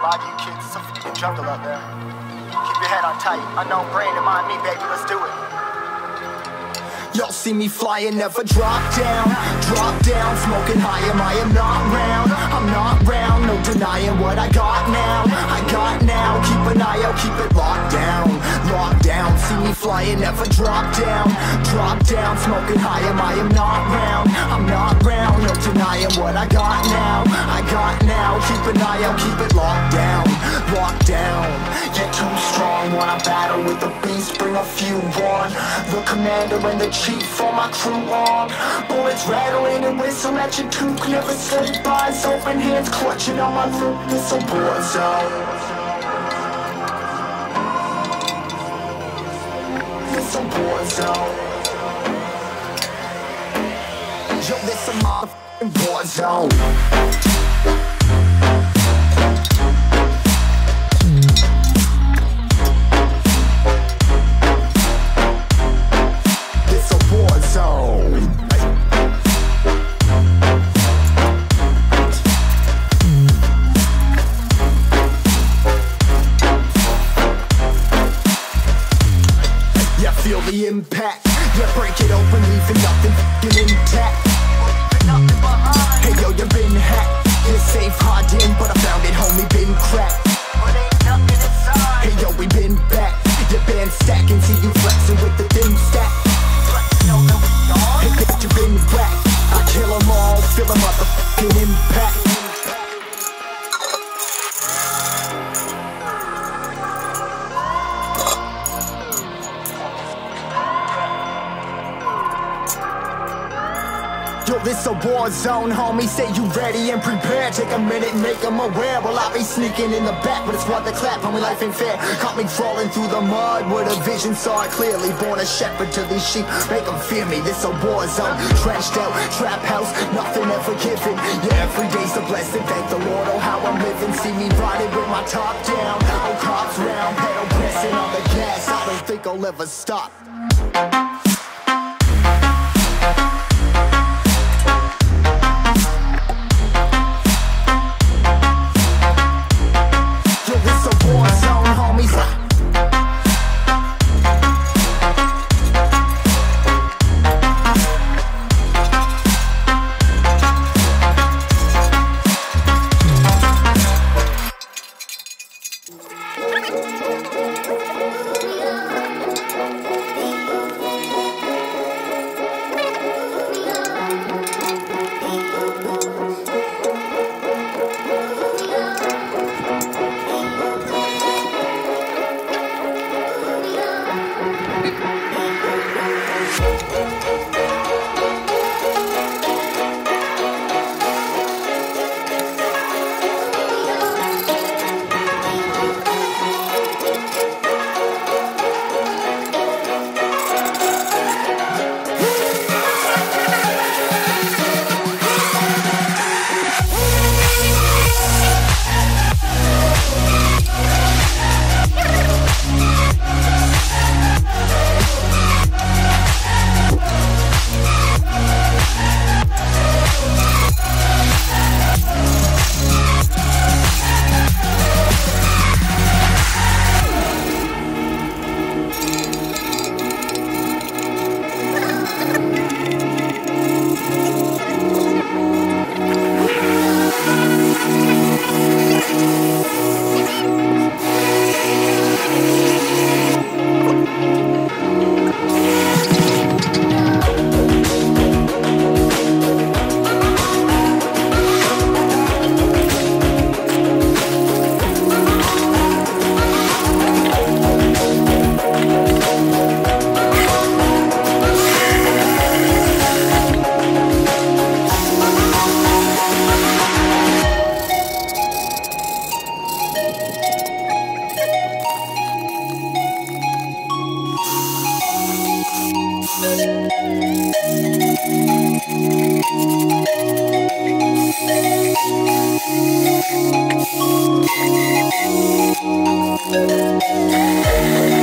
lie to you kids, it's a fucking jungle out there. Keep your head on tight, unknown brain and mind me, baby, let's do it. Y'all see me flying, never drop down, smoking high, I am not round, I'm not round, no denying what I got now, keep an eye out, keep it locked down, see me flying, never drop down, smoking high, I am not round, I'm not round, no denying what I got now, keep an eye out, keep it locked down, get too strong when I battle with the beast, bring a few on, the commander and the chief for my crew on, bullets rattling and whistle at your toque, never sleep, eyes open, hands clutching on my loot, this a war zone. This a war zone. Yo, this a motherfucking war zone. Feel the impact, yeah, break it open, leaving nothing f***ing intact. Hey yo, you been hacked, you're safe, hard in, but I found it, homie, been cracked. Hey yo, we been back, your band stacking, see you flexing with the thin stack. Hey bitch, you been whacked, I kill them all, feel a motherfucking impact. Yo, this a war zone, homie, say you ready and prepared. Take a minute, make them aware. Well, I be sneaking in the back, but it's what the clap, homie, life ain't fair. Caught me crawling through the mud with a vision, saw it clearly. Born a shepherd to these sheep, make them fear me. This a war zone, trenched out, trap house, nothing ever given. Yeah, every day's a blessing, thank the Lord, oh how I'm living. See me riding with my top down, oh cops round, pedal pressing on the gas. I don't think I'll ever stop. Thank you.